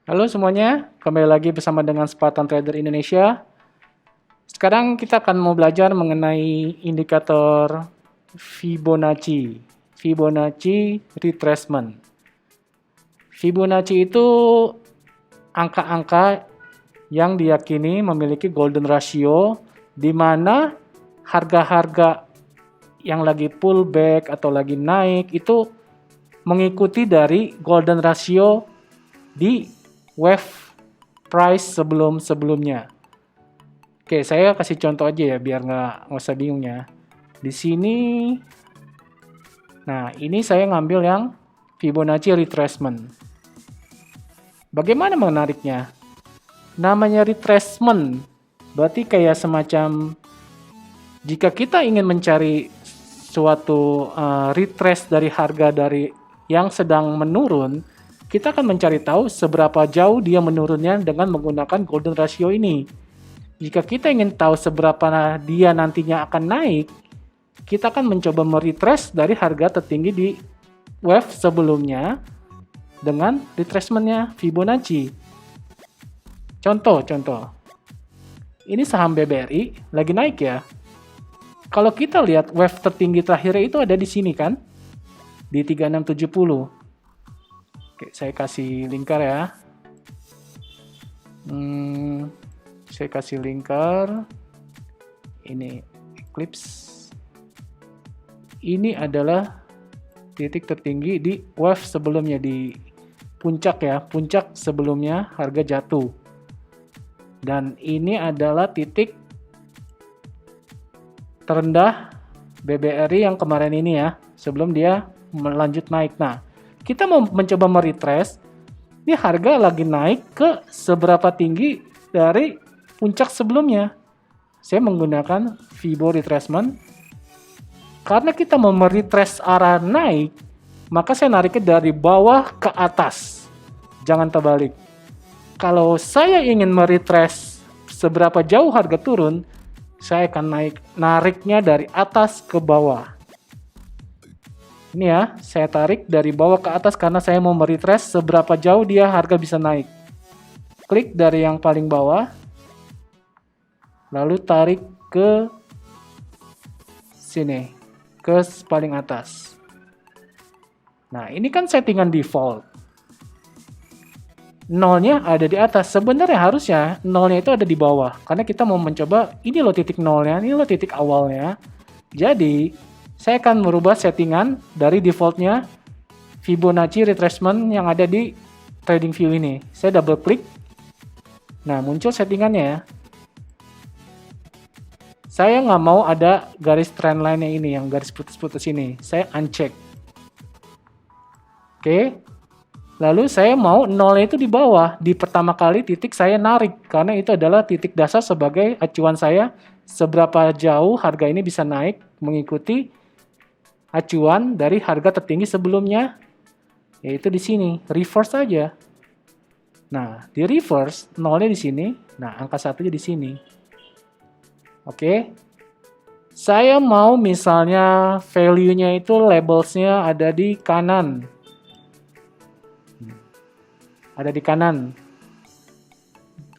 Halo semuanya, kembali lagi bersama dengan Spartan Trader Indonesia. Sekarang kita akan mau belajar mengenai indikator Fibonacci. Fibonacci retracement. Fibonacci itu angka-angka yang diyakini memiliki golden ratio di mana harga-harga yang lagi pullback atau lagi naik itu mengikuti dari golden ratio di wave price sebelum-sebelumnya. Oke, saya kasih contoh aja ya biar nggak usah bingung ya. Di sini, nah ini saya ngambil yang Fibonacci retracement. Bagaimana menariknya? Namanya retracement, berarti kayak semacam jika kita ingin mencari suatu retrace dari harga dari yang sedang menurun, kita akan mencari tahu seberapa jauh dia menurunnya dengan menggunakan golden ratio ini. Jika kita ingin tahu seberapa dia nantinya akan naik, kita akan mencoba meretrace dari harga tertinggi di wave sebelumnya dengan retracementnya Fibonacci. Contoh. Ini saham BBRI lagi naik ya. Kalau kita lihat wave tertinggi terakhirnya itu ada di sini kan? Di 3670. Oke, saya kasih lingkar ya. Saya kasih lingkar. Ini Eclipse. Ini adalah titik tertinggi di wave sebelumnya, di puncak ya. Puncak sebelumnya harga jatuh. Dan ini adalah titik terendah BBRI yang kemarin ini ya. Sebelum dia melanjut naik. Nah, kita mau mencoba meretrace, ini harga lagi naik ke seberapa tinggi dari puncak sebelumnya. Saya menggunakan Fibo retracement. Karena kita mau meretrace arah naik, maka saya nariknya dari bawah ke atas. Jangan terbalik. Kalau saya ingin meretrace seberapa jauh harga turun, saya akan nariknya dari atas ke bawah. Ini ya, saya tarik dari bawah ke atas karena saya mau meretrace seberapa jauh dia harga bisa naik. Klik dari yang paling bawah, lalu tarik ke sini, ke paling atas. Nah, ini kan settingan default. Nolnya ada di atas. Sebenarnya harusnya nolnya itu ada di bawah. Karena kita mau mencoba, ini loh titik nolnya, ini loh titik awalnya. Jadi, saya akan merubah settingan dari defaultnya Fibonacci retracement yang ada di TradingView ini. Saya double klik. Nah, muncul settingannya ya. Saya nggak mau ada garis trendline-nya ini, yang garis putus-putus ini. Saya uncheck. Oke. Lalu saya mau nolnya itu di bawah. Di pertama kali titik saya narik. Karena itu adalah titik dasar sebagai acuan saya. Seberapa jauh harga ini bisa naik mengikuti acuan dari harga tertinggi sebelumnya. Yaitu di sini. Reverse saja. Nah, di reverse, nolnya di sini. Nah, angka 1-nya di sini. Oke. Saya mau misalnya value-nya itu labels-nya ada di kanan. Ada di kanan.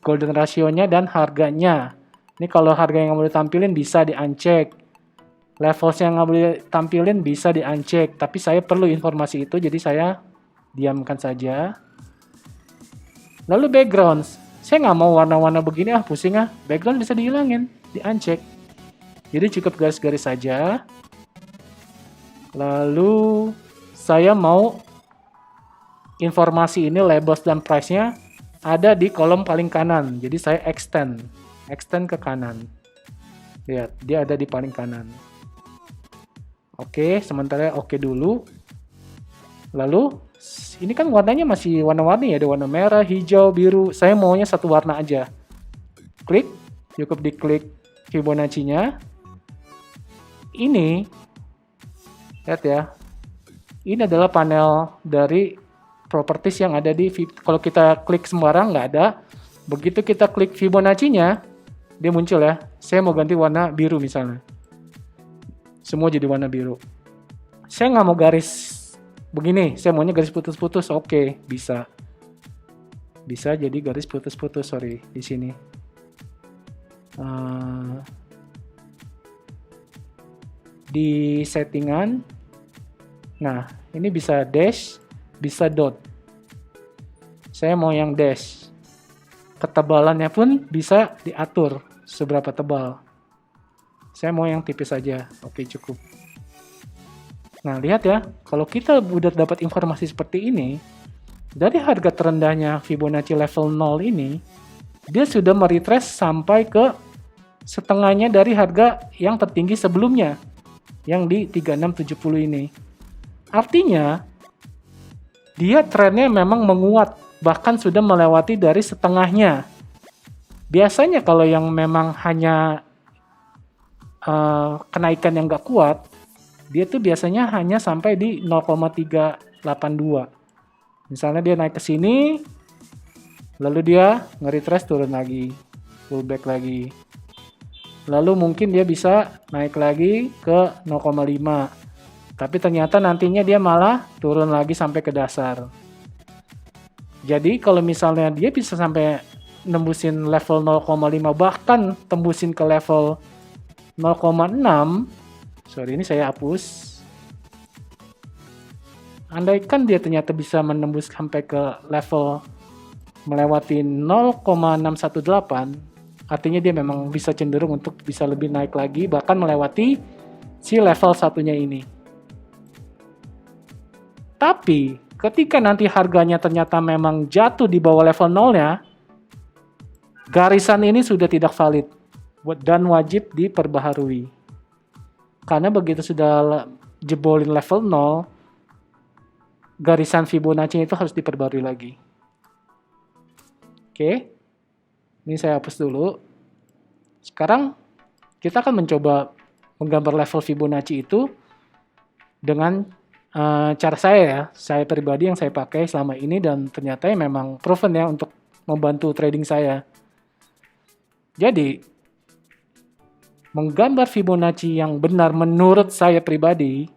Golden ratio-nya dan harganya. Ini kalau harga yang nggak boleh tampilin bisa di-uncheck. Levels yang nggak boleh tampilin bisa di-uncheck. Tapi saya perlu informasi itu, jadi saya diamkan saja. Lalu background. Saya nggak mau warna-warna begini, pusing ah. Background bisa dihilangin, di-uncheck. Jadi cukup garis-garis saja. Lalu saya mau informasi ini, labels dan price-nya ada di kolom paling kanan. Jadi saya extend ke kanan. Lihat, dia ada di paling kanan. Oke, sementara oke dulu. Lalu, ini kan warnanya masih warna-warni ya, ada warna merah, hijau, biru. Saya maunya satu warna aja. Klik, cukup diklik Fibonacci-nya. Ini, lihat ya, ini adalah panel dari properties yang ada di, kalau kita klik sembarang nggak ada. Begitu kita klik Fibonacci-nya, dia muncul ya. Saya mau ganti warna biru misalnya. Semua jadi warna biru. Saya nggak mau garis begini, saya maunya garis putus-putus. Oke, bisa. Bisa jadi garis putus-putus, sorry, di sini. Di settingan, nah ini bisa dash, bisa dot. Saya mau yang dash. Ketebalannya pun bisa diatur seberapa tebal. Saya mau yang tipis saja. Oke, cukup. Nah, lihat ya, kalau kita udah dapat informasi seperti ini, dari harga terendahnya Fibonacci level 0 ini, dia sudah meretrace sampai ke setengahnya dari harga yang tertinggi sebelumnya, yang di 3670 ini. Artinya, dia trennya memang menguat, bahkan sudah melewati dari setengahnya. Biasanya kalau yang memang hanya kenaikan yang nggak kuat, dia tuh biasanya hanya sampai di 0,382. Misalnya dia naik ke sini, lalu dia nge-retrace turun lagi, pullback lagi. Lalu mungkin dia bisa naik lagi ke 0,5. Tapi ternyata nantinya dia malah turun lagi sampai ke dasar. Jadi kalau misalnya dia bisa sampai nembusin level 0,5, bahkan tembusin ke level 0,6, sorry ini saya hapus. Andaikan dia ternyata bisa menembus sampai ke level melewati 0,618, artinya dia memang bisa cenderung untuk bisa lebih naik lagi, bahkan melewati si level satunya ini. Tapi ketika nanti harganya ternyata memang jatuh di bawah level 0-nya, garisan ini sudah tidak valid dan wajib diperbaharui. Karena begitu sudah jebolin level 0, garisan Fibonacci itu harus diperbarui lagi. Oke, ini saya hapus dulu. Sekarang kita akan mencoba menggambar level Fibonacci itu dengan cara saya pribadi yang saya pakai selama ini, dan ternyata ya memang proven ya untuk membantu trading saya. Jadi, menggambar Fibonacci yang benar menurut saya pribadi,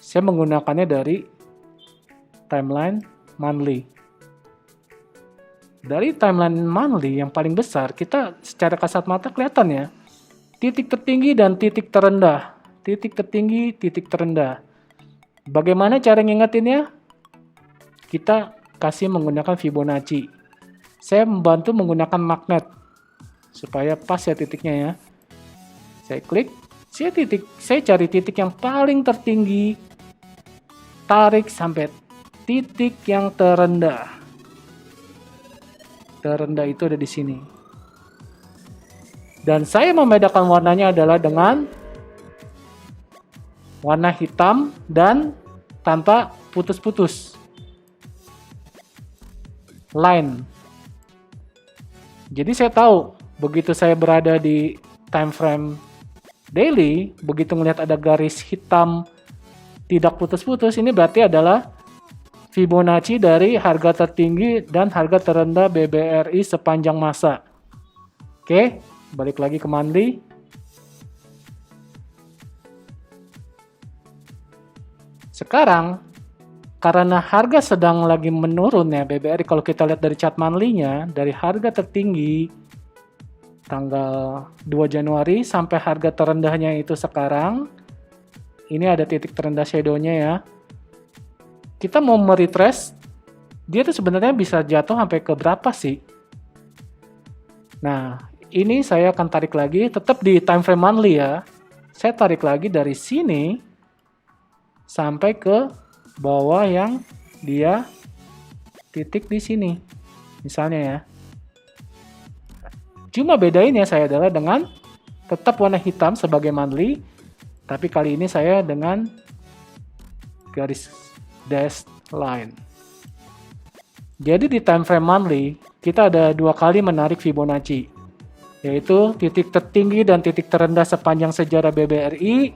saya menggunakannya dari timeline monthly. Dari timeline monthly yang paling besar, kita secara kasat mata kelihatan ya, titik tertinggi dan titik terendah. Titik tertinggi, titik terendah. Bagaimana cara ngingetinnya? Kita kasih menggunakan Fibonacci. Saya membantu menggunakan magnet supaya pas ya titiknya ya. Saya klik, saya cari titik yang paling tertinggi, tarik sampai titik yang terendah. Terendah itu ada di sini. Dan saya membedakan warnanya adalah dengan warna hitam dan tanpa putus-putus. Line. Jadi saya tahu begitu saya berada di time frame daily, begitu melihat ada garis hitam tidak putus-putus, ini berarti adalah Fibonacci dari harga tertinggi dan harga terendah BBRI sepanjang masa. Oke, balik lagi ke monthly. Sekarang, karena harga sedang lagi menurun ya BBRI, kalau kita lihat dari chart monthly-nya, dari harga tertinggi tanggal 2 Januari sampai harga terendahnya itu sekarang, ini ada titik terendah shadow-nya ya. Kita mau meretrace, dia tuh sebenarnya bisa jatuh sampai ke berapa sih? Nah, ini saya akan tarik lagi, tetap di time frame monthly ya. Saya tarik lagi dari sini sampai ke bawah yang dia titik di sini, misalnya ya. Cuma bedainnya saya adalah dengan tetap warna hitam sebagai monthly, tapi kali ini saya dengan garis dashed line. Jadi di time frame monthly, kita ada 2 kali menarik Fibonacci, yaitu titik tertinggi dan titik terendah sepanjang sejarah BBRI,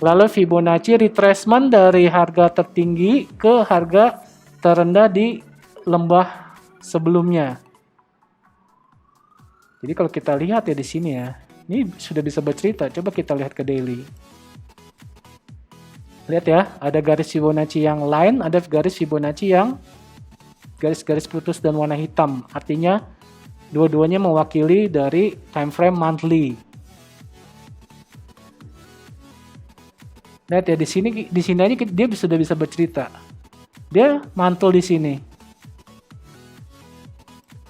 lalu Fibonacci retracement dari harga tertinggi ke harga terendah di lembah sebelumnya. Jadi kalau kita lihat ya di sini ya, ini sudah bisa bercerita. Coba kita lihat ke daily. Lihat ya, ada garis Fibonacci yang line, ada garis Fibonacci yang garis-garis putus dan warna hitam. Artinya dua-duanya mewakili dari time frame monthly. Lihat ya, di sini aja dia sudah bisa bercerita. Dia mantul di sini.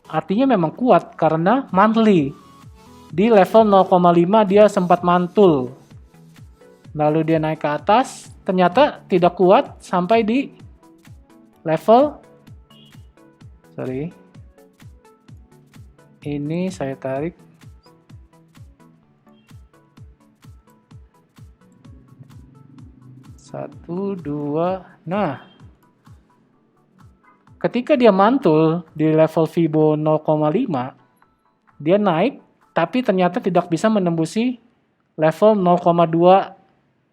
Artinya memang kuat karena monthly. Di level 0,5 dia sempat mantul. Lalu dia naik ke atas, ternyata tidak kuat sampai di level, ini saya tarik. Satu, dua. Nah, ketika dia mantul di level Fibo 0,5, dia naik, tapi ternyata tidak bisa menembusi level 0,2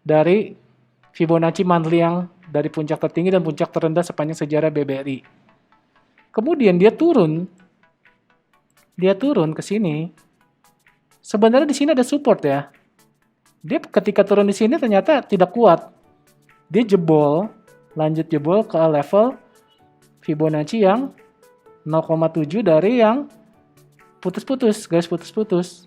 dari Fibonacci monthly yang dari puncak tertinggi dan puncak terendah sepanjang sejarah BBRI. Kemudian dia turun ke sini. Sebenarnya di sini ada support ya. Dia ketika turun di sini ternyata tidak kuat. Dia lanjut jebol ke level Fibonacci yang 0,7 dari yang putus-putus, garis putus-putus.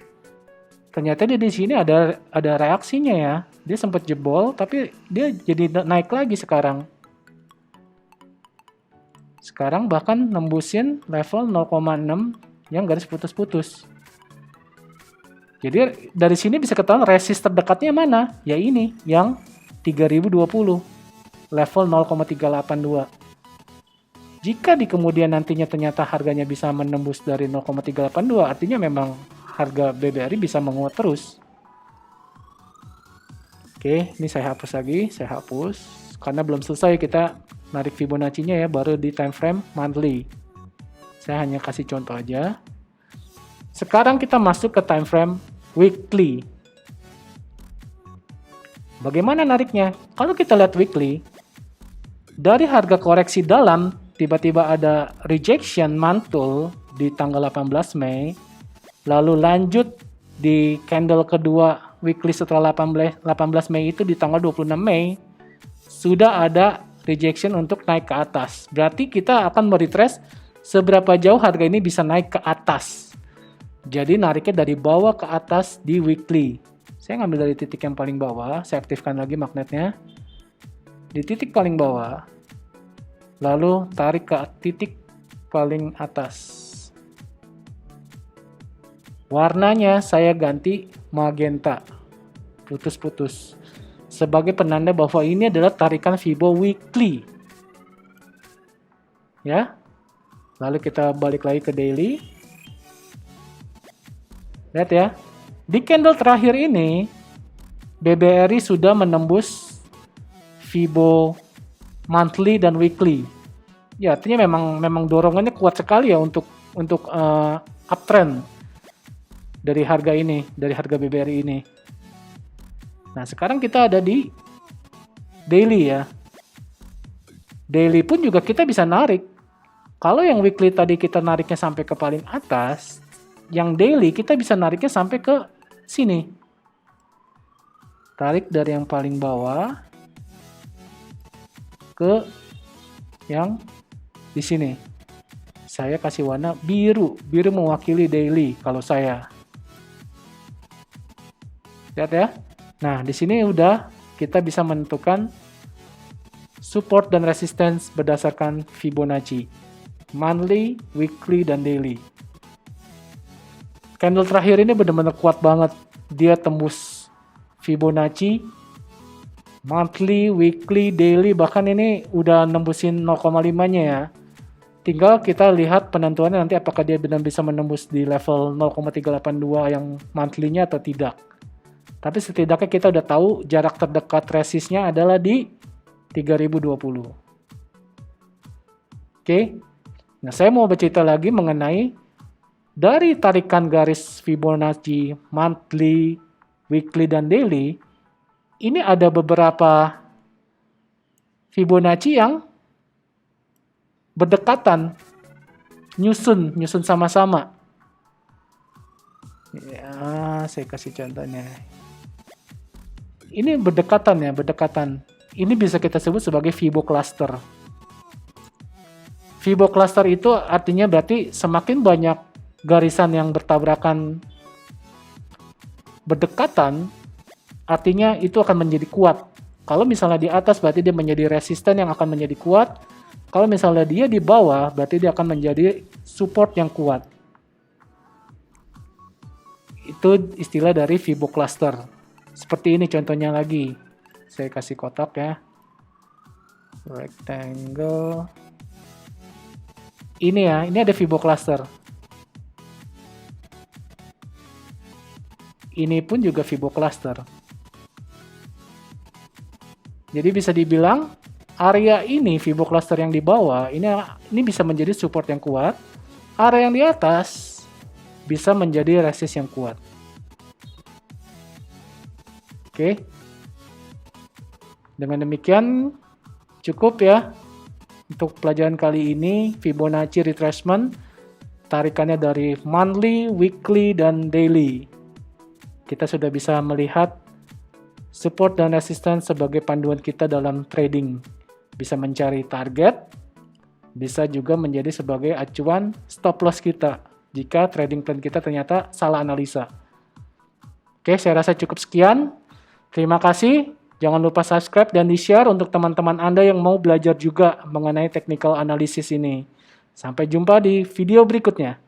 Ternyata dia di sini ada reaksinya ya. Dia sempat jebol, tapi dia jadi naik lagi sekarang. Sekarang bahkan nembusin level 0,6 yang garis putus-putus. Jadi dari sini bisa ketahuan resist terdekatnya mana? Ya ini, yang 3020, level 0,382. Jika di kemudian nantinya ternyata harganya bisa menembus dari 0,382, artinya memang harga BBRI bisa menguat terus. Oke, ini saya hapus lagi, karena belum selesai kita narik Fibonacci-nya ya, baru di time frame monthly. Saya hanya kasih contoh aja. Sekarang kita masuk ke time frame weekly. Bagaimana nariknya? Kalau kita lihat weekly, dari harga koreksi dalam, tiba-tiba ada rejection mantul di tanggal 18 Mei, lalu lanjut di candle kedua weekly setelah 18 Mei itu di tanggal 26 Mei, sudah ada rejection untuk naik ke atas. Berarti kita akan meretrace seberapa jauh harga ini bisa naik ke atas. Jadi nariknya dari bawah ke atas di weekly. Saya ngambil dari titik yang paling bawah, saya aktifkan lagi magnetnya. Di titik paling bawah, lalu tarik ke titik paling atas. Warnanya saya ganti magenta, putus-putus, sebagai penanda bahwa ini adalah tarikan Fibo weekly. Ya, lalu kita balik lagi ke daily. Lihat ya, di candle terakhir ini BBRI sudah menembus Fibo monthly dan weekly. Ya, artinya memang dorongannya kuat sekali ya untuk uptrend dari harga ini, dari harga BBRI ini. Nah, sekarang kita ada di daily ya. Daily pun juga kita bisa narik. Kalau yang weekly tadi kita nariknya sampai ke paling atas, yang daily kita bisa nariknya sampai ke sini. Tarik dari yang paling bawah ke yang di sini. Saya kasih warna biru. Biru mewakili daily kalau saya. Lihat ya. Nah, di sini udah kita bisa menentukan support dan resistance berdasarkan Fibonacci. Monthly, weekly, dan daily. Candle terakhir ini benar-benar kuat banget. Dia tembus Fibonacci, monthly, weekly, daily, bahkan ini udah nembusin 0,5-nya ya. Tinggal kita lihat penentuannya nanti apakah dia benar bisa menembus di level 0,382 yang monthly-nya atau tidak. Tapi setidaknya kita udah tahu jarak terdekat resistnya adalah di 3020. Oke. Nah, saya mau bercerita lagi mengenai dari tarikan garis Fibonacci monthly, weekly, dan daily. Ini ada beberapa Fibonacci yang berdekatan, nyusun sama-sama. Ya, saya kasih contohnya. Ini berdekatan. Ini bisa kita sebut sebagai Fibo cluster. Fibonacci cluster itu artinya berarti semakin banyak garisan yang bertabrakan berdekatan, artinya itu akan menjadi kuat. Kalau misalnya di atas berarti dia menjadi resisten yang akan menjadi kuat. Kalau misalnya dia di bawah berarti dia akan menjadi support yang kuat. Itu istilah dari Fibonacci cluster. Seperti ini contohnya lagi. Saya kasih kotak ya. Rectangle. Ini ya, ini ada Fibonacci cluster. Ini pun juga Fibonacci cluster. Jadi bisa dibilang area ini Fibonacci cluster yang di bawah ini bisa menjadi support yang kuat. Area yang di atas bisa menjadi resist yang kuat. Oke. Dengan demikian cukup ya untuk pelajaran kali ini Fibonacci retracement, tarikannya dari monthly, weekly, dan daily. Kita sudah bisa melihat support dan resistance sebagai panduan kita dalam trading. Bisa mencari target, bisa juga menjadi sebagai acuan stop loss kita jika trading plan kita ternyata salah analisa. Oke, saya rasa cukup sekian. Terima kasih. Jangan lupa subscribe dan di-share untuk teman-teman Anda yang mau belajar juga mengenai technical analysis ini. Sampai jumpa di video berikutnya.